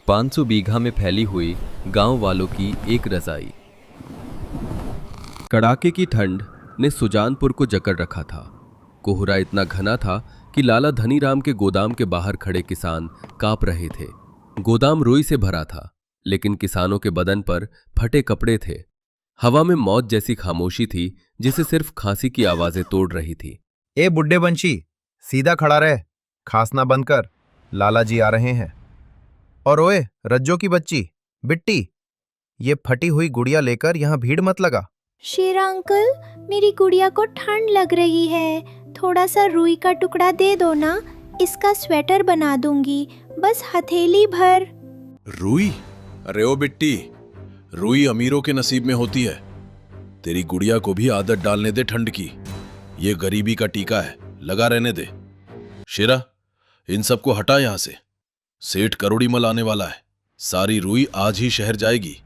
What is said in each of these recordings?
500 बीघा में फैली हुई गांव वालों की एक रजाई। कड़ाके की ठंड ने सुजानपुर को जकड़ रखा था। कोहरा इतना घना था कि लाला धनीराम के गोदाम के बाहर खड़े किसान कांप रहे थे। गोदाम रुई से भरा था, लेकिन किसानों के बदन पर फटे कपड़े थे। हवा में मौत जैसी खामोशी थी, जिसे सिर्फ खांसी की आवाजें तोड़ रही थी। ए बुड्ढे बंशी, सीधा खड़ा रहे, खांसना बंद कर, लाला जी आ रहे हैं। और ओए रज्जो की बच्ची बिट्टी, ये फटी हुई गुड़िया लेकर यहाँ भीड़ मत लगा। शेरा अंकल, मेरी गुड़िया को ठंड लग रही है, थोड़ा सा रुई का टुकड़ा दे दो ना, इसका स्वेटर बना दूंगी, बस हथेली भर। रुई? अरे ओ बिट्टी, रुई अमीरों के नसीब में होती है। तेरी गुड़िया को भी आदत डालने दे ठंड की। ये गरीबी का टीका है, लगा रहने दे। शेरा, इन सबको हटा यहां से। सेठ करोड़ीमल आने वाला है, सारी रुई आज ही शहर जाएगी।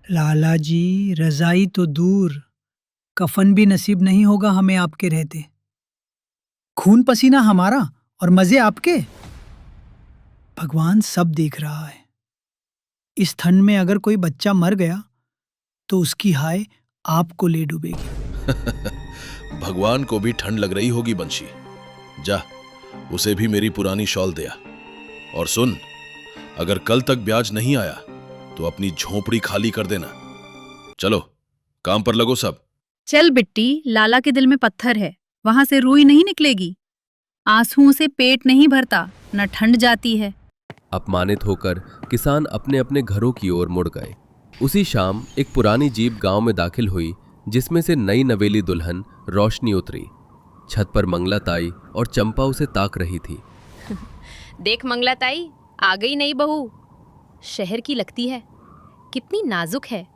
लाला जी, रजाई तो दूर, कफन भी नसीब नहीं होगा हमें आपके रहते। खून पसीना हमारा और मजे आपके। भगवान सब देख रहा है। इस ठंड में अगर कोई बच्चा मर गया तो उसकी हाय आपको ले डूबेगी। भगवान को भी ठंड लग रही होगी बंशी। जा, उसे भी मेरी पुरानी शॉल दिया। और सुन, अगर कल तक ब्याज नहीं आया तो अपनी झोपड़ी खाली कर देना। चलो, काम पर लगो सब। चल बिट्टी, लाला के दिल में पत्थर है, वहां से रुई नहीं निकलेगी। आंसुओं से पेट नहीं भरता, न ठंड जाती है। अपमानित होकर किसान अपने अपने घरों की ओर मुड़ गए। उसी शाम एक पुरानी जीप गांव में दाखिल हुई, जिसमें से नई नवेली दुल्हन रोशनी उतरी। छत पर मंगला ताई और चंपा उसे ताक रही थी। देख मंगला ताई, आ गई नई बहू। शहर की लगती है, कितनी नाजुक है।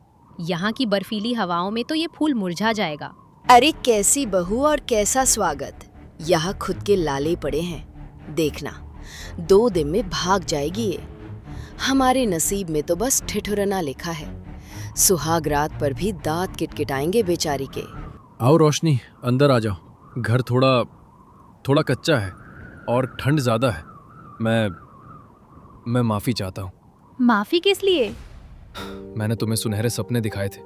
यहाँ की बर्फीली हवाओं में तो ये फूल मुरझा जाएगा। अरे कैसी बहू और कैसा स्वागत। यहाँ खुद के लाले पड़े हैं, देखना 2 दिन में भाग जाएगी ये। हमारे नसीब में तो बस ठिठुरना लिखा है। सुहाग रात पर भी दांत किटकिटाएंगे बेचारी के। आओ रोशनी, अंदर आ जाओ। घर थोड़ा कच्चा है और ठंड ज्यादा है। मैं माफी चाहता हूँ। माफी किस लिए? मैंने तुम्हें सुनहरे सपने दिखाए थे,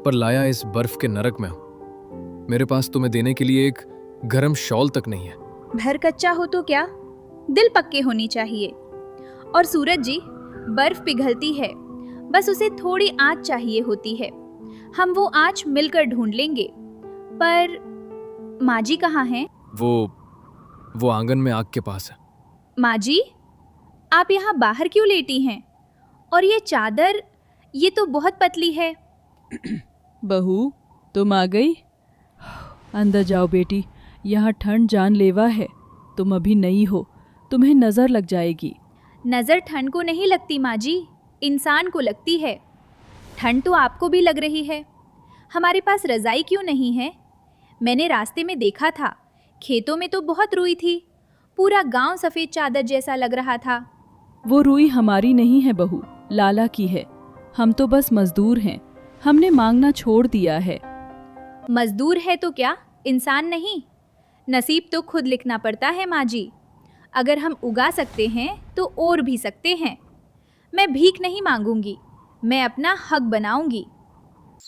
पर लाया इस बर्फ के नरक में हूँ। मेरे पास तुम्हें देने के लिए एक गर्म शॉल तक नहीं है। घर कच्चा हो तो क्या, दिल पक्के होनी चाहिए। और सूरज जी, बर्फ पिघलती है, बस उसे थोड़ी आँच चाहिए होती है। हम वो आँच मिलकर ढूंढ लेंगे। पर माँ जी कहाँ हैं? वो आंगन में आग के पास है। माँ जी, आप यहाँ बाहर क्यों लेटी हैं? और ये चादर, ये तो बहुत पतली है। बहू, तुम आ गई? अंदर जाओ बेटी, यहाँ ठंड जानलेवा है। तुम अभी नई हो, तुम्हें नजर लग जाएगी। नजर ठंड को नहीं लगती माँ जी, इंसान को लगती है। ठंड तो आपको भी लग रही है। हमारे पास रजाई क्यों नहीं है? मैंने रास्ते में देखा था, खेतों में तो बहुत रुई थी। पूरा गांव सफेद चादर जैसा लग रहा था। वो रुई हमारी नहीं है बहू, लाला की है। हम तो बस मजदूर हैं, हमने मांगना छोड़ दिया है। मजदूर है तो क्या, इंसान नहीं? नसीब तो खुद लिखना पड़ता है माँ जी। अगर हम उगा सकते हैं तो और भी सकते हैं। मैं भीख नहीं मांगूंगी, मैं अपना हक बनाऊंगी।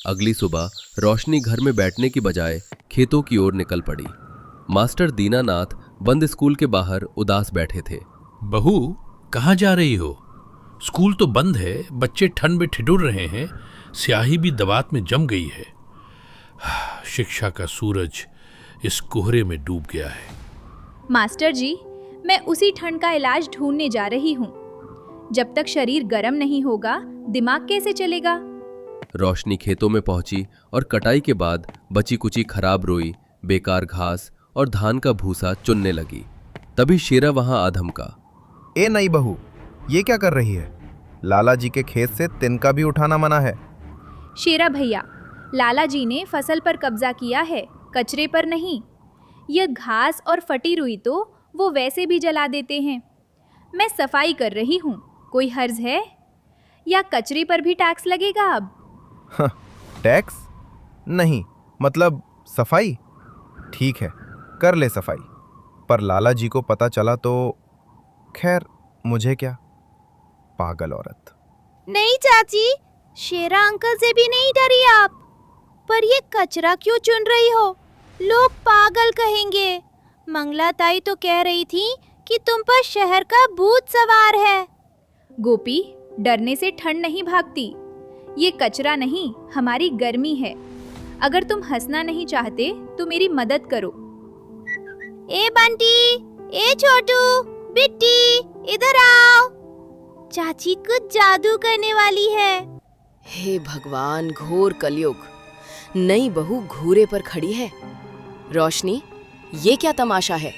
अगली सुबह रोशनी घर में बैठने की बजाय खेतों की ओर निकल पड़ी। मास्टर दीनानाथ बंद स्कूल के बाहर उदास बैठे थे। बहू, कहाँ जा रही हो? स्कूल तो बंद है, बच्चे ठंड में ठिठुर रहे हैं, स्याही भी दवात में जम गई है। शिक्षा का सूरज इस कोहरे में डूब गया है। मास्टर जी, मैं उसी ठंड का इलाज ढूंढने जा रही हूँ। जब तक शरीर गर्म नहीं होगा, दिमाग कैसे चलेगा? रोशनी खेतों में पहुंची और कटाई के बाद बची कुची खराब रोई, बेकार घास और धान का भूसा चुनने लगी। तभी शेरा वहां आ धमका। ए नई बहू, ये क्या कर रही है? लाला जी के खेत से तिनका भी उठाना मना है। शेरा भैया, लाला जी ने फसल पर कब्जा किया है, कचरे पर नहीं। यह घास और फटी रुई तो वो वैसे भी जला देते हैं। मैं सफाई कर रही हूँ, कोई हर्ज है? या कचरे पर भी टैक्स लगेगा अब? टैक्स? नहीं, मतलब सफाई। ठीक है, कर ले सफाई। पर लाला जी को पता चला तो खैर मुझे क्या। पागल औरत। नहीं चाची, शेरा अंकल से भी नहीं डरी आप। पर ये कचरा क्यों चुन रही हो? लोग पागल कहेंगे। मंगला ताई तो कह रही थी कि तुम पर शहर का भूत सवार है। गोपी, डरने से ठंड नहीं भागती। ये कचरा नहीं, हमारी गर्मी है। अगर तुम हंसना नहीं चाहते तो मेरी मदद करो। ए बंटी, ए छोटू, बिट्टी, इधर आओ। चाची कुछ जादू करने वाली है। हे भगवान, घोर कलयुग। नई बहू घूरे पर खड़ी है। रोशनी, ये क्या तमाशा है?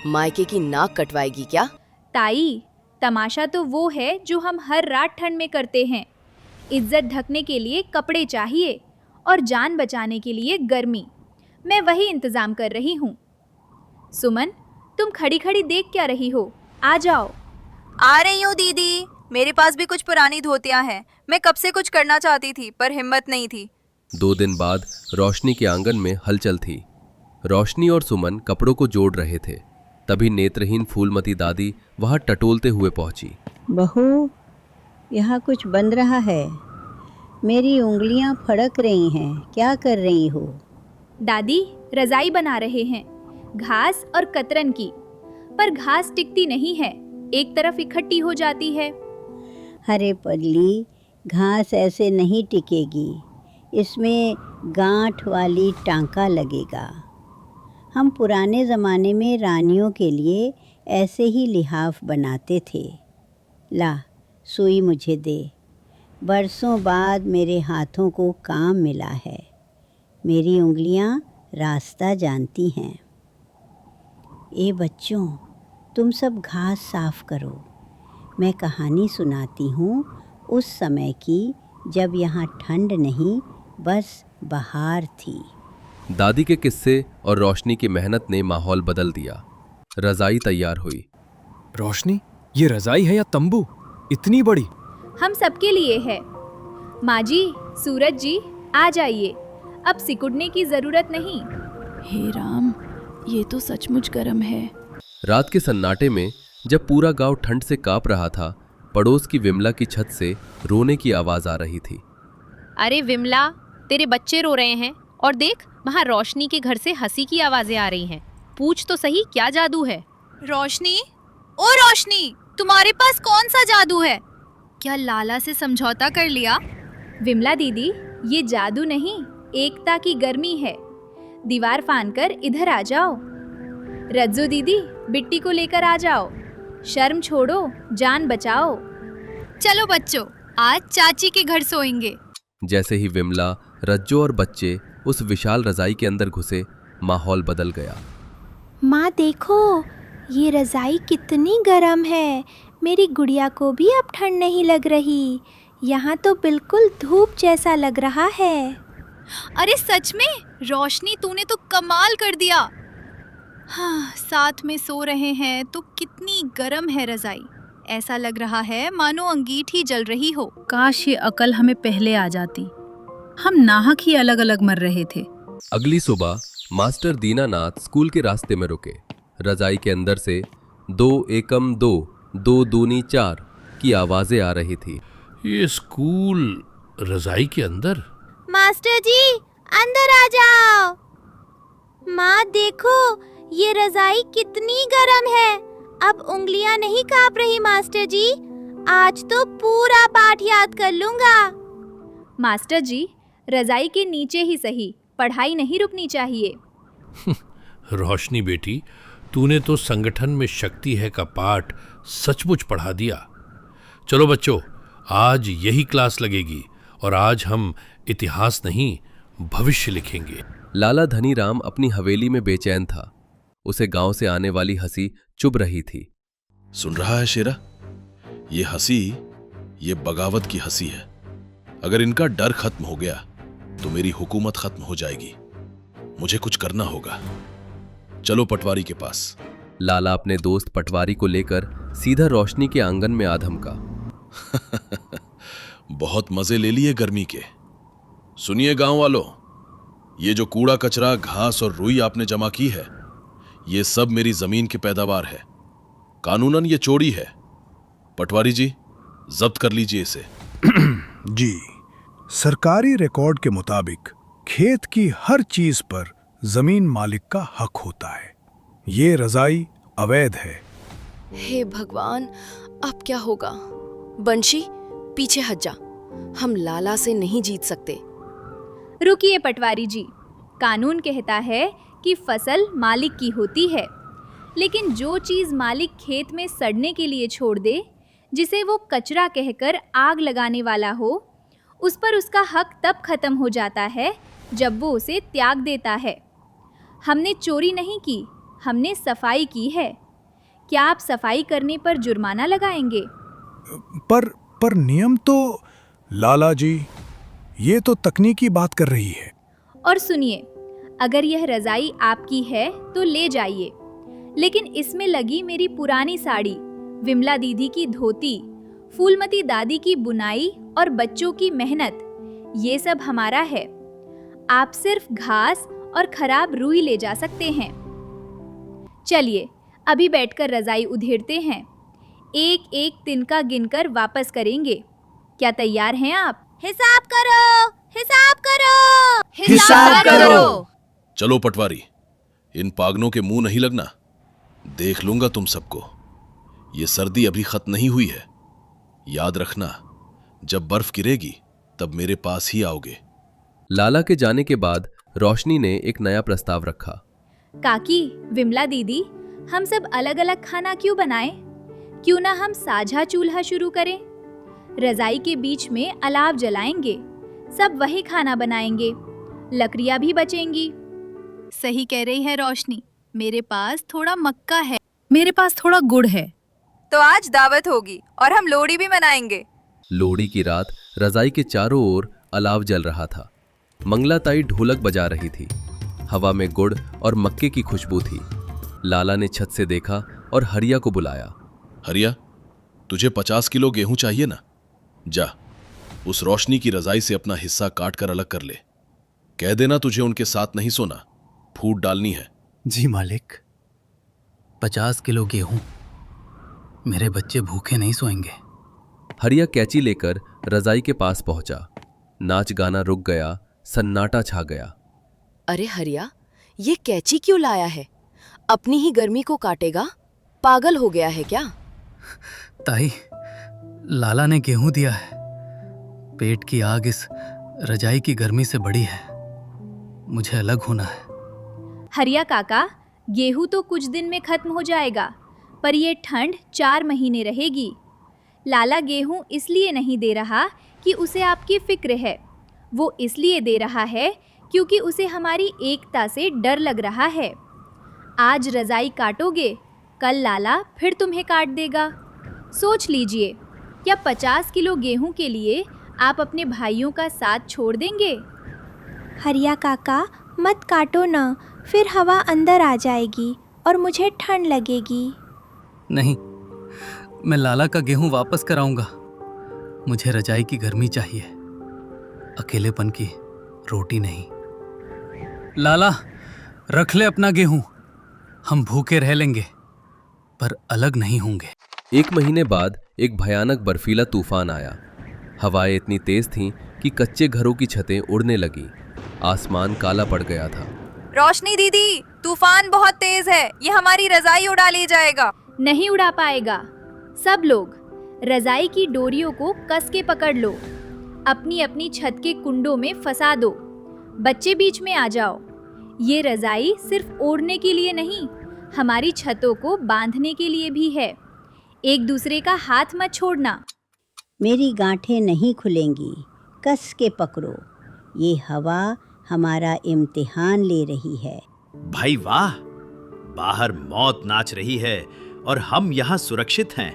मायके की नाक कटवाएगी क्या? ताई, तमाशा तो वो है जो हम हर रात ठंड में करते हैं। इज्जत ढकने के लिए कपड़े चाहिए और जान बचाने के लिए गर्मी। मैं वही इंतजाम कर रही हूँ। सुमन, तुम खड़ी खड़ी देख क्या रही हो? आ जाओ। आ रही हूँ दीदी। मेरे पास भी कुछ पुरानी धोतियाँ हैं। मैं कब से कुछ करना चाहती थी पर हिम्मत नहीं थी। 2 दिन बाद रोशनी के आंगन में हलचल थी। रोशनी और सुमन कपड़ों को जोड़ रहे थे। तभी नेत्रहीन फूलमती दादी वहां टटोलते हुए पहुंची। बहू, यहाँ कुछ बन रहा है। मेरी उंगलियां फड़क रही हैं। क्या कर रही हो? दादी, रजाई बना रहे हैं, घास और कतरन की। पर घास टिकती नहीं है, एक तरफ इकट्ठी हो जाती है। अरे पगली, घास ऐसे नहीं टिकेगी। इसमें गांठ वाली टांका लगेगा। हम पुराने ज़माने में रानियों के लिए ऐसे ही लिहाफ बनाते थे। ला, सुई मुझे दे। बरसों बाद मेरे हाथों को काम मिला है। मेरी उंगलियां रास्ता जानती हैं। ए बच्चों, तुम सब घास साफ करो। मैं कहानी सुनाती हूँ उस समय की जब यहाँ ठंड नहीं, बस बहार थी। दादी के किस्से और रोशनी की मेहनत ने माहौल बदल दिया। रजाई तैयार हुई। रोशनी, ये रजाई है या तंबू? इतनी बड़ी? हम सबके लिए है। माँ जी, सूरज जी, आ जाइए। अब सिकुड़ने की जरूरत नहीं। हे राम, ये तो सचमुच गर्म है। रात के सन्नाटे में जब पूरा गांव ठंड से कांप रहा था, पड़ोस की विमला की छत से रोने की आवाज आ रही थी। अरे विमला, तेरे बच्चे रो रहे हैं और देख, वहाँ रोशनी के घर से हंसी की आवाजें आ रही हैं। पूछ तो सही, क्या जादू है? रोशनी, ओ रोशनी, तुम्हारे पास कौन सा जादू है? क्या लाला से समझौता कर लिया? विमला दीदी, ये जादू नहीं, एकता की गर्मी है। दीवार फानकर इधर आ जाओ। रज्जू दीदी, बिट्टी को लेकर आ जाओ। शर्म छोड़ो, जान बचाओ। चलो बच्चों, आज चाची के घर सोएंगे। जैसे ही विमला, रज्जो और बच्चे उस विशाल रजाई के अंदर घुसे, माहौल बदल गया। माँ देखो, ये रजाई कितनी गर्म है। मेरी गुड़िया को भी अब ठंड नहीं लग रही। यहाँ तो बिल्कुल धूप जैसा लग रहा है। अरे सच में रोशनी, तूने तो कमाल कर दिया। हाँ, साथ में सो रहे हैं तो कितनी गर्म है रजाई। ऐसा लग रहा है मानो अंगीठी जल रही हो। काश ये अकल हमें पहले आ जाती। हम नाहक ही अलग अलग मर रहे थे। अगली सुबह मास्टर दीनानाथ स्कूल के रास्ते में रुके। रजाई के अंदर से 2 एकम 2, 2 दूनी 4 की आवाजें आ रही थी। ये स्कूल रजाई के अंदर? मास्टर जी, अंदर आ जाओ। माँ देखो, ये रजाई कितनी गर्म है। अब उंगलियां नहीं कांप रही मास्टर जी। आज तो पूरा पाठ याद कर लूंगा। मास्टर जी, रजाई के नीचे ही सही, पढ़ाई नहीं रुकनी चाहिए। रोशनी बेटी, तूने तो संगठन में शक्ति है का पाठ सचमुच पढ़ा दिया। चलो बच्चों, आज यही क्लास लगेगी और आज हम इतिहास नहीं, भविष्य लिखेंगे। लाला धनीराम अपनी हवेली में बेचैन था। उसे गांव से आने वाली हंसी चुभ रही थी। सुन रहा है शेरा? ये हंसी, ये बगावत की हंसी है। अगर इनका डर खत्म हो गया तो मेरी हुकूमत खत्म हो जाएगी। मुझे कुछ करना होगा। चलो पटवारी के पास। लाला अपने दोस्त पटवारी को लेकर सीधा रोशनी के आंगन में आधमका। बहुत मजे ले लिए गर्मी के। सुनिए गांव वालों, ये जो कूड़ा कचरा, घास और रुई आपने जमा की है, ये सब मेरी जमीन की पैदावार है। कानूनन ये चोरी है। पटवारी जी, जब्त कर लीजिए इसे। जी, सरकारी रिकॉर्ड के मुताबिक खेत की हर चीज पर जमीन मालिक का हक होता है। ये रजाई अवैध है। हे भगवान, अब क्या होगा? बंशी, पीछे हट जा। हम लाला से नहीं जीत सकते। रुकिए पटवारी जी, कानून कहता है कि फसल मालिक की होती है, लेकिन जो चीज़ मालिक खेत में सड़ने के लिए छोड़ दे, जिसे वो कचरा कहकर आग लगाने वाला हो, उस पर उसका हक तब खत्म हो जाता है जब वो उसे त्याग देता है। हमने चोरी नहीं की, हमने सफाई की है। क्या आप सफाई करने पर जुर्माना लगाएंगे? पर नियम तो। लाला जी, ये तो तकनीकी बात कर रही है। और सुनिए, अगर यह रजाई आपकी है तो ले जाइए, लेकिन इसमें लगी मेरी पुरानी साड़ी, विमला दीदी की धोती, फूलमती दादी की बुनाई और बच्चों की मेहनत, ये सब हमारा है। आप सिर्फ घास और खराब रुई ले जा सकते हैं। चलिए, अभी बैठकर रजाई उधेड़ते हैं। एक एक तिनका गिनकर वापस करेंगे। क्या तैयार हैं आप? हिसाब करो, हिसाब करो, हिसाब करो। चलो पटवारी, इन पागनों के मुंह नहीं लगना। देख लूंगा तुम सबको। ये सर्दी अभी खत्म नहीं हुई है। याद रखना, जब बर्फ गिरेगी तब मेरे पास ही आओगे। लाला के जाने के बाद रोशनी ने एक नया प्रस्ताव रखा। काकी, विमला दीदी, हम सब अलग अलग खाना क्यों बनाएं? क्यों ना हम साझा चूल्हा शुरू करें? रजाई के बीच में अलाव जलाएंगे, सब वही खाना बनाएंगे, लकड़ियां भी बचेंगी। सही कह रही है रोशनी। मेरे पास थोड़ा मक्का है। मेरे पास थोड़ा गुड़ है। तो आज दावत होगी और हम लोहड़ी भी मनाएंगे। लोहड़ी की रात रजाई के चारों ओर अलाव जल रहा था। मंगलाताई ढोलक बजा रही थी। हवा में गुड़ और मक्के की खुशबू थी। लाला ने छत से देखा और हरिया को बुलाया। हरिया, तुझे 50 किलो गेहूं चाहिए ना? जा, उस रोशनी की रजाई से अपना हिस्सा काट कर अलग कर ले। कह देना तुझे उनके साथ नहीं सोना, फूट डालनी है। जी मालिक। 50 किलो गेहूं, मेरे बच्चे भूखे नहीं सोएंगे। हरिया कैंची लेकर रजाई के पास पहुंचा। नाच गाना रुक गया, सन्नाटा छा गया। अरे हरिया, ये कैंची क्यों लाया है? अपनी ही गर्मी को काटेगा? पागल हो गया है क्या? ताई, लाला ने गेहूं दिया है। पेट की आग इस रजाई की गर्मी से बड़ी है। मुझे अलग होना है। हरिया काका, गेहूं तो कुछ दिन में खत्म हो जाएगा, पर ये ठंड 4 महीने रहेगी। लाला गेहूं इसलिए नहीं दे रहा कि उसे आपकी फिक्र है, वो इसलिए दे रहा है क्योंकि उसे हमारी एकता से डर लग रहा है। आज रजाई काटोगे, कल लाला फिर तुम्हें काट देगा। सोच लीजिए, क्या 50 किलो गेहूं के लिए आप अपने भाइयों का साथ छोड़ देंगे? हरिया काका, मत काटो ना, फिर हवा अंदर आ जाएगी और मुझे ठंड लगेगी। नहीं, मैं लाला का गेहूं वापस कराऊंगा। मुझे रजाई की गर्मी चाहिए, अकेलेपन की रोटी नहीं। लाला, रख ले अपना गेहूं। हम भूखे रह लेंगे, पर अलग नहीं होंगे। 1 महीने बाद एक भयानक बर्फीला तूफान आया। हवाएं इतनी तेज थीं कि कच्चे घरों की छतें उड़ने लगीं। आसमान काला पड़ गया था। रोशनी दीदी, तूफान बहुत तेज है, ये हमारी रजाई उड़ा ले जाएगा। नहीं उड़ा पाएगा। सब लोग रजाई की डोरियों को कस के पकड़ लो, अपनी अपनी छत के कुंडों में फंसा दो। बच्चे बीच में आ जाओ। ये रजाई सिर्फ ओढ़ने के लिए नहीं, हमारी छतों को बांधने के लिए भी है। एक दूसरे का हाथ मत छोड़ना। मेरी गांठें नहीं खुलेंगी, कस के पकड़ो। ये हवा हमारा इम्तिहान ले रही है। भाई वाह, बाहर मौत नाच रही है और हम यहाँ सुरक्षित हैं।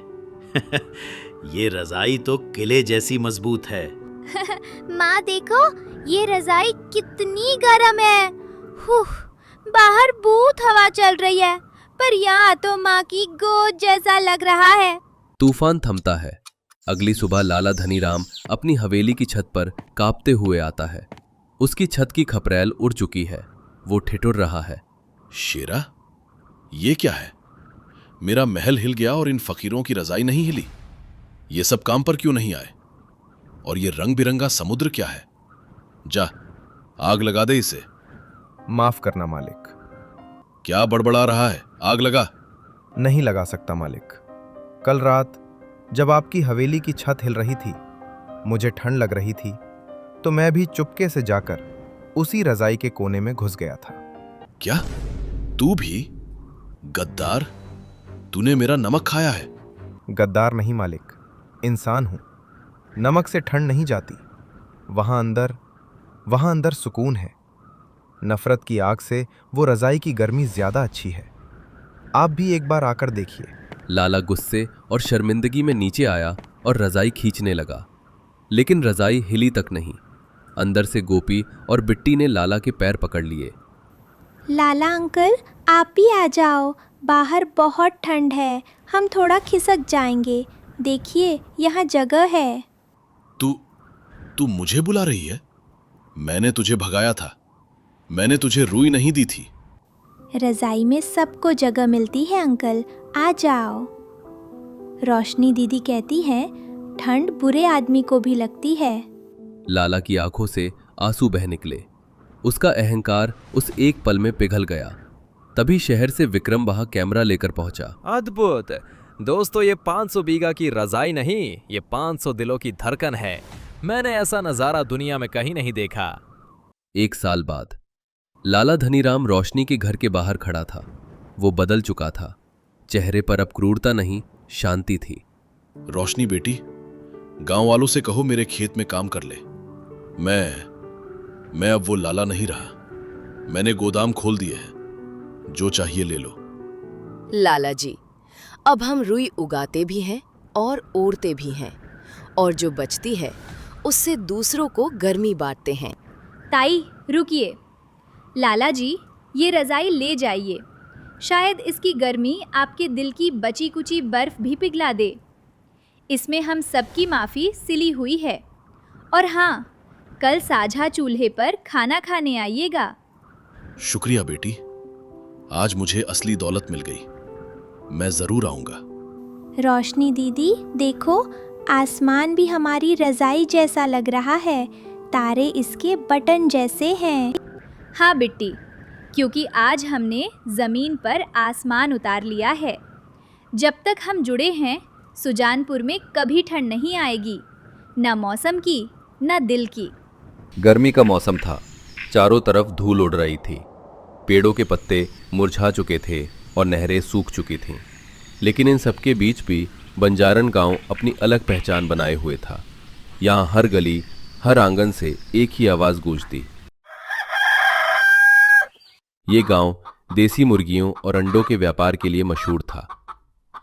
ये रजाई तो किले जैसी मजबूत है। माँ देखो, ये रजाई कितनी गर्म है। बाहर बहुत हवा चल रही है, पर यहाँ तो माँ की गोद जैसा लग रहा है। तूफान थमता है। अगली सुबह लाला धनीराम अपनी हवेली की छत पर कांपते हुए आता है। उसकी छत की खपरेल उड़ चुकी है। वो ठिठुर रहा है। शेरा, ये क्या है? मेरा महल हिल गया और इन फकीरों की रजाई नहीं हिली। ये सब काम पर क्यों नहीं आए? और ये रंग बिरंगा समुद्र क्या है? जा, आग लगा दे इसे। माफ करना मालिक। क्या बड़बड़ा रहा है? आग लगा। नहीं लगा सकता मालिक। कल रात जब आपकी हवेली की छत हिल रही थी, मुझे ठंड लग रही थी, तो मैं भी चुपके से जाकर उसी रजाई के कोने में घुस गया था। क्या? तू भी? गद्दार, तूने मेरा नमक खाया है। गद्दार नहीं मालिक, इंसान हूं। नमक से ठंड नहीं जाती। वहां अंदर सुकून है। नफरत की आग से वो रजाई की गर्मी ज्यादा अच्छी है। आप भी एक बार आकर देखिए। लाला गुस्से और शर्मिंदगी में नीचे आया और रजाई खींचने लगा, लेकिन रजाई हिली तक नहीं। अंदर से गोपी और बिट्टी ने लाला के पैर पकड़ लिए। लाला अंकल, आप भी आ जाओ, बाहर बहुत ठंड है, हम थोड़ा खिसक जाएंगे। देखिए, यहाँ जगह है। तू मुझे बुला रही है? मैंने तुझे भगाया था। मैंने तुझे रुई नहीं दी थी। रजाई में सबको जगह मिलती है अंकल, आ जाओ। रोशनी दीदी कहती है ठंड बुरे आदमी को भी लगती है। लाला की आंखों से आंसू बह निकले। उसका अहंकार उस एक पल में पिघल गया। तभी शहर से विक्रम वहां कैमरा लेकर पहुंचा। अद्भुत दोस्तों, ये 500 बीघा की रजाई नहीं, ये 500 दिलों की धड़कन है। मैंने ऐसा नजारा दुनिया में कहीं नहीं देखा। 1 साल बाद लाला धनीराम रोशनी के घर के बाहर खड़ा था। वो बदल चुका था। चेहरे पर अब क्रूरता नहीं, शांति थी। रोशनी बेटी, गांव वालों से कहो मेरे खेत में काम कर ले। मैं अब वो लाला नहीं रहा। मैंने गोदाम खोल दिए हैं, जो चाहिए ले लो। लाला जी, अब हम रुई उगाते भी हैं और ओढ़ते भी हैं, और जो बचती है उससे दूसरों को गर्मी बांटते हैं। ताई रुकिए। लाला जी, ये रजाई ले जाइए। शायद इसकी गर्मी आपके दिल की बची कुची बर्फ भी पिघला दे। इसमें हम सबकी माफ़ी सिली हुई है। और हाँ, कल साझा चूल्हे पर खाना खाने आइएगा। शुक्रिया बेटी, आज मुझे असली दौलत मिल गई। मैं जरूर आऊंगा। रोशनी दीदी देखो, आसमान भी हमारी रजाई जैसा लग रहा है। तारे इसके बटन जैसे हैं। हाँ बिट्टी, क्योंकि आज हमने ज़मीन पर आसमान उतार लिया है। जब तक हम जुड़े हैं, सुजानपुर में कभी ठंड नहीं आएगी, न मौसम की न दिल की। गर्मी का मौसम था। चारों तरफ धूल उड़ रही थी। पेड़ों के पत्ते मुरझा चुके थे और नहरें सूख चुकी थीं। लेकिन इन सबके बीच भी बंजारन गांव अपनी अलग पहचान बनाए हुए था। यहाँ हर गली, हर आंगन से एक ही आवाज़ गूंजती। ये गांव देसी मुर्गियों और अंडों के व्यापार के लिए मशहूर था।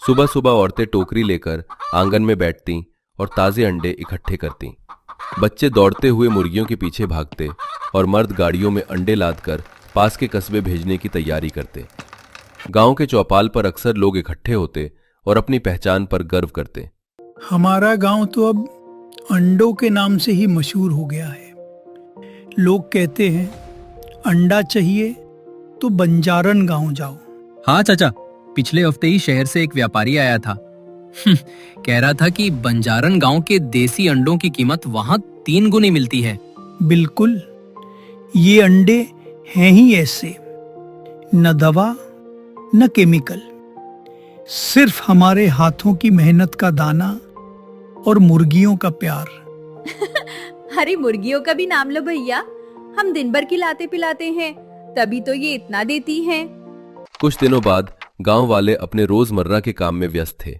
सुबह सुबह औरतें टोकरी लेकर आंगन में बैठतीं और ताज़े अंडे इकट्ठे करतीं। बच्चे दौड़ते हुए मुर्गियों के पीछे भागते और मर्द गाड़ियों में अंडे लादकर पास के कस्बे भेजने की तैयारी करते। गांव के चौपाल पर अक्सर लोग इकट्ठे होते और अपनी पहचान पर गर्व करते। हमारा गांव तो अब अंडों के नाम से ही मशहूर हो गया है। लोग कहते हैं अंडा चाहिए तो बंजारन गांव जाओ। हाँ चाचा, पिछले हफ्ते ही शहर से एक व्यापारी आया था। कह रहा था कि बंजारन गांव के देसी अंडों की कीमत वहां 3 गुनी मिलती है। बिल्कुल, ये अंडे हैं ही ऐसे, न दवा न केमिकल, सिर्फ हमारे हाथों की मेहनत का दाना और मुर्गियों का प्यार। अरे मुर्गियों का भी नाम लो भैया, हम दिन भर खिलाते पिलाते हैं, तभी तो ये इतना देती हैं। कुछ दिनों बाद गांव वाले अपने रोजमर्रा के काम में व्यस्त थे।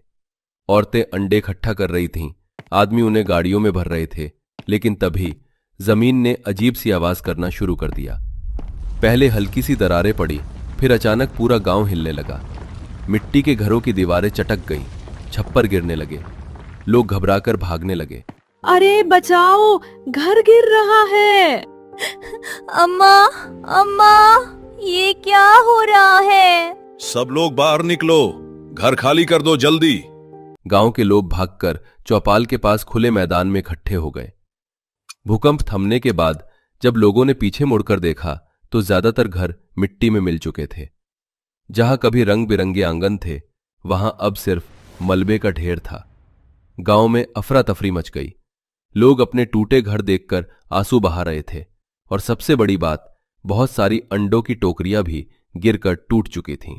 औरतें अंडे इकट्ठा कर रही थीं, आदमी उन्हें गाड़ियों में भर रहे थे। लेकिन तभी जमीन ने अजीब सी आवाज करना शुरू कर दिया। पहले हल्की सी दरारें पड़ी, फिर अचानक पूरा गांव हिलने लगा। मिट्टी के घरों की दीवारें चटक गईं, छप्पर गिरने लगे। लोग घबराकर भागने लगे। अरे बचाओ, घर गिर रहा है। अम्मा, अम्मा, ये क्या हो रहा है? सब लोग बाहर निकलो, घर खाली कर दो जल्दी। गांव के लोग भागकर चौपाल के पास खुले मैदान में इकट्ठे हो गए। भूकंप थमने के बाद जब लोगों ने पीछे मुड़कर देखा तो ज्यादातर घर मिट्टी में मिल चुके थे। जहां कभी रंग बिरंगे आंगन थे, वहां अब सिर्फ मलबे का ढेर था। गांव में अफरा तफरी मच गई। लोग अपने टूटे घर देखकर आंसू बहा रहे थे और सबसे बड़ी बात, बहुत सारी अंडों की टोकरियां भी गिरकर टूट चुकी थीं।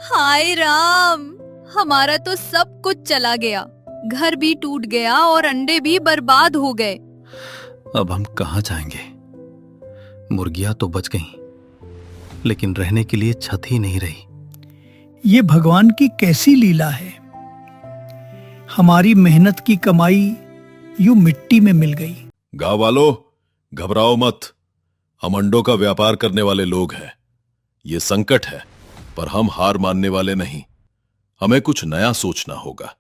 हाय राम, हमारा तो सब कुछ चला गया, घर भी टूट गया और अंडे भी बर्बाद हो गए। अब हम कहाँ जाएंगे? मुर्गियां तो बच गईं, लेकिन रहने के लिए छत ही नहीं रही। ये भगवान की कैसी लीला है। हमारी मेहनत की कमाई यूं मिट्टी में मिल गई। गांव वालों, घबराओ मत, हम अंडों का व्यापार करने वाले लोग हैं। ये संकट है, पर हम हार मानने वाले नहीं। हमें कुछ नया सोचना होगा।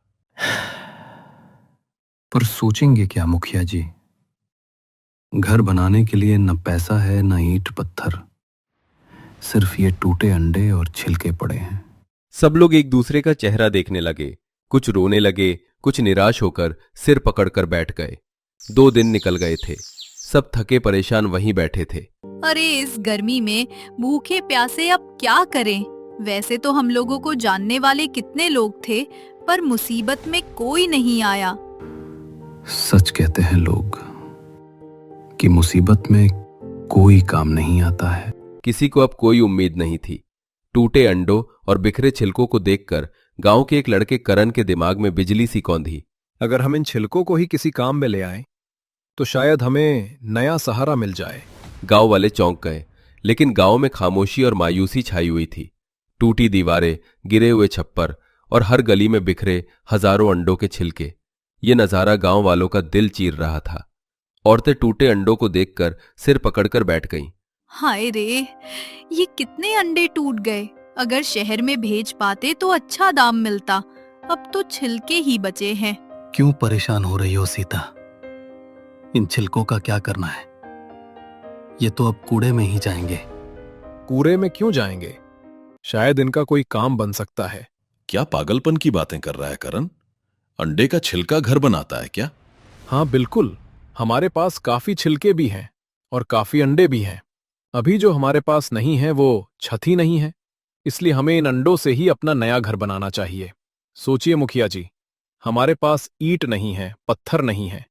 पर सोचेंगे क्या मुखिया जी? घर बनाने के लिए न पैसा है न ईंट पत्थर, सिर्फ ये टूटे अंडे और छिलके पड़े हैं। सब लोग एक दूसरे का चेहरा देखने लगे, कुछ रोने लगे, कुछ निराश होकर सिर पकड़कर बैठ गए। 2 दिन निकल गए थे, सब थके परेशान वहीं बैठे थे। अरे इस गर्मी में भूखे प्यासे अब क्या करें? वैसे तो हम लोगों को जानने वाले कितने लोग थे, पर मुसीबत में कोई नहीं आया। सच कहते हैं लोग कि मुसीबत में कोई काम नहीं आता है। किसी को अब कोई उम्मीद नहीं थी। टूटे अंडों और बिखरे छिलकों को देखकर गांव के एक लड़के करण के दिमाग में बिजली सी कौंधी। अगर हम इन छिलकों को ही किसी काम में ले आएं, तो शायद हमें नया सहारा मिल जाए। गांव वाले चौंक गए, लेकिन गांव में खामोशी और मायूसी छाई हुई थी। टूटी दीवारें, गिरे हुए छप्पर और हर गली में बिखरे हजारों अंडों के छिलके। ये नजारा गांव वालों का दिल चीर रहा था। औरतें टूटे अंडों को देखकर सिर पकड़कर बैठ गईं। हाय रे, ये कितने अंडे टूट गए। अगर शहर में भेज पाते तो अच्छा दाम मिलता, अब तो छिलके ही बचे हैं। क्यों परेशान हो रही हो सीता? इन छिलकों का क्या करना है? ये तो अब कूड़े में ही जाएंगे। कूड़े में क्यों जाएंगे? शायद इनका कोई काम बन सकता है। क्या पागलपन की बातें कर रहा है करण? अंडे का छिलका घर बनाता है क्या? हाँ बिल्कुल, हमारे पास काफी छिलके भी हैं और काफी अंडे भी हैं। अभी जो हमारे पास नहीं है वो छत ही नहीं है, इसलिए हमें इन अंडों से ही अपना नया घर बनाना चाहिए। सोचिए मुखिया जी, हमारे पास ईंट नहीं है, पत्थर नहीं है,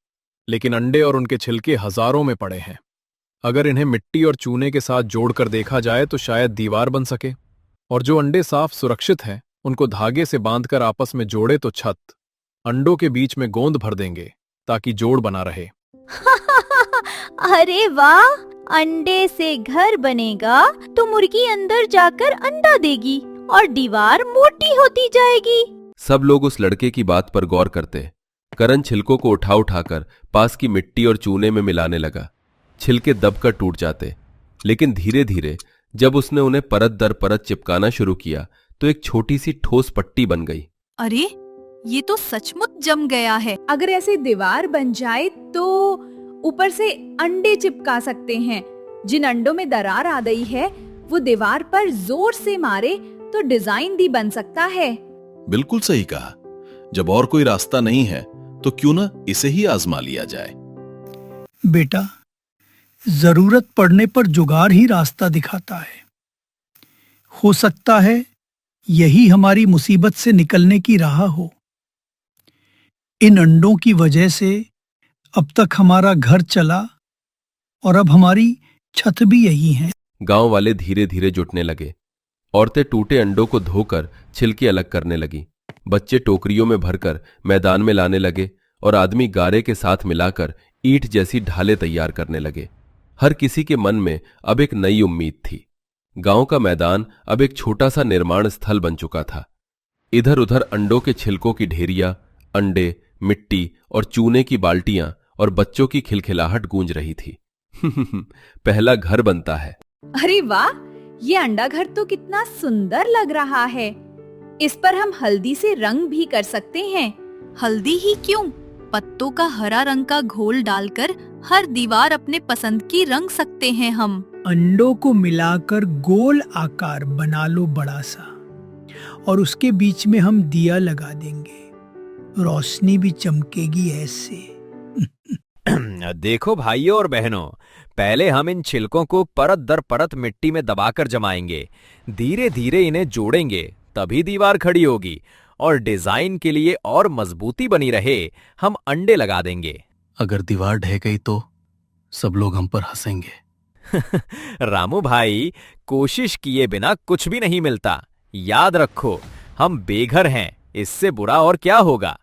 लेकिन अंडे और उनके छिलके हजारों में पड़े हैं। अगर इन्हें मिट्टी और चूने के साथ जोड़कर देखा जाए तो शायद दीवार बन सके, और जो अंडे साफ सुरक्षित हैं उनको धागे से बांधकर आपस में जोड़े तो छत, अंडों के बीच में गोंद भर देंगे ताकि जोड़ बना रहे। अरे वाह, अंडे से घर बनेगा तो मुर्गी अंदर जाकर अंडा देगी और दीवार मोटी होती जाएगी। सब लोग उस लड़के की बात पर गौर करते। करण छिलकों को उठा उठाकर पास की मिट्टी और चूने में मिलाने लगा। छिलके दबकर टूट जाते, लेकिन धीरे धीरे जब उसने उन्हें परत दर परत चिपकाना शुरू किया तो एक छोटी सी ठोस पट्टी बन गई। अरे ये तो सचमुच जम गया है। अगर ऐसे दीवार बन जाए तो ऊपर से अंडे चिपका सकते हैं। जिन अंडों में दरार आ गई है वो दीवार पर जोर से मारे तो डिजाइन भी बन सकता है। बिल्कुल सही कहा। जब और कोई रास्ता नहीं है तो क्यों ना इसे ही आजमा लिया जाए। बेटा, जरूरत पड़ने पर जुगाड़ ही रास्ता दिखाता है। हो सकता है यही हमारी मुसीबत से निकलने की राह हो। इन अंडों की वजह से अब तक हमारा घर चला और अब हमारी छत भी यही है। गांव वाले धीरे धीरे जुटने लगे। औरतें टूटे अंडों को धोकर छिलके अलग करने लगी। बच्चे टोकरियों में भरकर मैदान में लाने लगे और आदमी गारे के साथ मिलाकर ईंट जैसी ढाले तैयार करने लगे। हर किसी के मन में अब एक नई उम्मीद थी। गांव का मैदान अब एक छोटा सा निर्माण स्थल बन चुका था। इधर उधर अंडों के छिलकों की ढेरियां, अंडे, मिट्टी और चूने की बाल्टियां और बच्चों की खिलखिलाहट गूंज रही थी। पहला घर बनता है। अरे वाह, ये अंडा घर तो कितना सुंदर लग रहा है। इस पर हम हल्दी से रंग भी कर सकते हैं। हल्दी ही क्यों, पत्तों का हरा रंग का घोल डालकर हर दीवार अपने पसंद की रंग सकते हैं हम। अंडों को मिलाकर गोल आकार बना लो बड़ा सा, और उसके बीच में हम दिया लगा देंगे। रोशनी भी चमकेगी ऐसे। देखो भाइयों और बहनों, पहले हम इन छिलकों को परत दर परत मिट्टी में दबाकर जमाएंगे। धीरे धीरे इन्हें जोड़ेंगे, तभी दीवार खड़ी होगी और डिजाइन के लिए और मजबूती बनी रहे, हम अंडे लगा देंगे। अगर दीवार ढह गई तो सब लोग हम पर हंसेंगे। रामू भाई, कोशिश किए बिना कुछ भी नहीं मिलता। याद रखो, हम बेघर हैं, इससे बुरा और क्या होगा।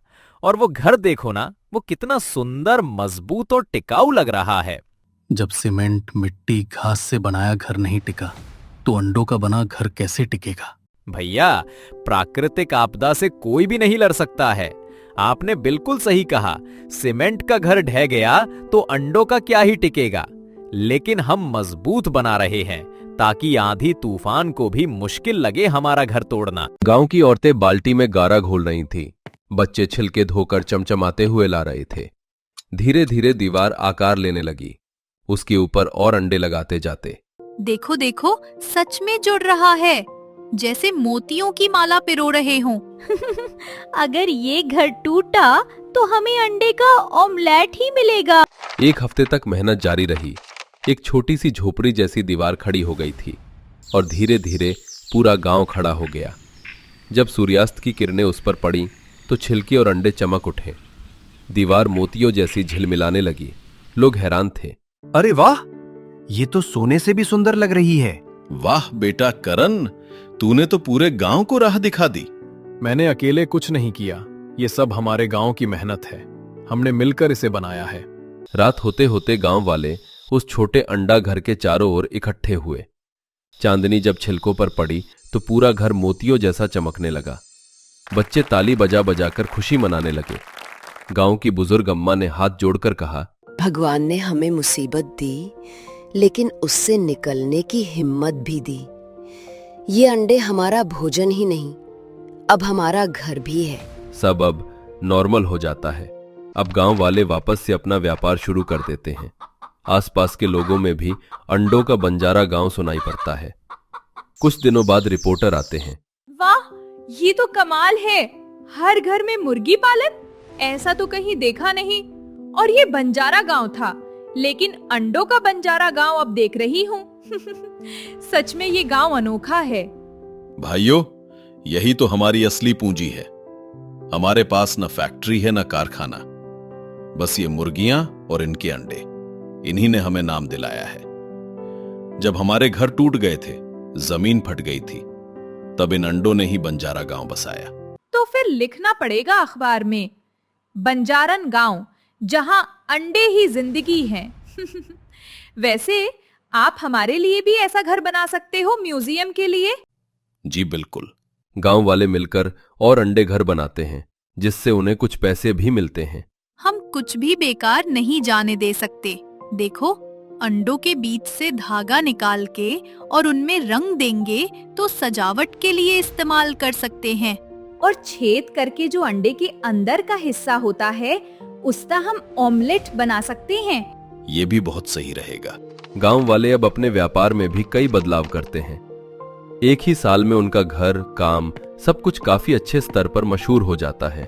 और वो घर देखो ना, वो कितना सुंदर, मजबूत और टिकाऊ लग रहा है। जब सीमेंट, मिट्टी, घास से बनाया घर नहीं टिका तो अंडों का बना घर कैसे टिकेगा? भैया, प्राकृतिक आपदा से कोई भी नहीं लड़ सकता है। आपने बिल्कुल सही कहा। सीमेंट का घर ढह गया तो अंडों का क्या ही टिकेगा। लेकिन हम मजबूत बना रहे हैं ताकि आंधी तूफान को भी मुश्किल लगे हमारा घर तोड़ना। गांव की औरतें बाल्टी में गारा घोल रही थीं। बच्चे छिलके धोकर चमचमाते हुए ला रहे थे। धीरे धीरे दीवार आकार लेने लगी। उसके ऊपर और अंडे लगाते जाते। देखो देखो, सच में जुड़ रहा है, जैसे मोतियों की माला पिरो रहे हों। अगर ये घर टूटा तो हमें अंडे का ऑमलेट ही मिलेगा। एक हफ्ते तक मेहनत जारी रही। एक छोटी सी झोपड़ी जैसी दीवार खड़ी हो गई थी और धीरे धीरे पूरा गांव खड़ा हो गया। जब सूर्यास्त की किरणें उस पर पड़ी तो छिलके और अंडे चमक उठे। दीवार मोतियों जैसी झिलमिलाने लगी। लोग हैरान थे। अरे वाह, ये तो सोने से भी सुंदर लग रही है। वाह बेटा करण, तूने तो पूरे गांव को राह दिखा दी। मैंने अकेले कुछ नहीं किया, ये सब हमारे गांव की मेहनत है। हमने मिलकर इसे बनाया है। रात होते होते गांव वाले उस छोटे अंडा घर के चारों ओर इकट्ठे हुए। चांदनी जब छिलकों पर पड़ी तो पूरा घर मोतियों जैसा चमकने लगा। बच्चे ताली बजा बजाकर खुशी मनाने लगे। गांव की बुजुर्ग अम्मा ने हाथ जोड़कर कहा, भगवान ने हमें मुसीबत दी, लेकिन उससे निकलने की हिम्मत भी दी। ये अंडे हमारा भोजन ही नहीं, अब हमारा घर भी है। सब अब नॉर्मल हो जाता है। अब गांव वाले वापस से अपना व्यापार शुरू कर देते हैं। आसपास के लोगों में भी अंडों का बंजारा गांव सुनाई पड़ता है। कुछ दिनों बाद रिपोर्टर आते हैं। वाह, ये तो कमाल है। हर घर में मुर्गी पालन, ऐसा तो कहीं देखा नहीं। और ये बंजारा गांव था, लेकिन अंडों का बंजारा गांव अब देख रही हूँ। सच में ये गांव अनोखा है। भाइयों, यही तो हमारी असली पूंजी है। हमारे पास न फैक्ट्री है न कारखाना, बस ये मुर्गियां और इनके अंडे, इन्हीं ने हमें नाम दिलाया है। जब हमारे घर टूट गए थे, जमीन फट गई थी, तब इन अंडों ने ही बंजारा गांव बसाया। तो फिर लिखना पड़ेगा अखबार में, बंजारन गांव जहां अंडे ही जिंदगी हैं। वैसे आप हमारे लिए भी ऐसा घर बना सकते हो, म्यूजियम के लिए। जी बिल्कुल। गांव वाले मिलकर और अंडे घर बनाते हैं, जिससे उन्हें कुछ पैसे भी मिलते हैं। हम कुछ भी बेकार नहीं जाने दे सकते। देखो, अंडों के बीच से धागा निकाल के और उनमें रंग देंगे तो सजावट के लिए इस्तेमाल कर सकते हैं। और छेद करके जो अंडे के अंदर का हिस्सा होता है, उसका हम ऑमलेट बना सकते हैं। ये भी बहुत सही रहेगा। गांव वाले अब अपने व्यापार में भी कई बदलाव करते हैं। एक ही साल में उनका घर, काम, सब कुछ काफी अच्छे स्तर पर मशहूर हो जाता है।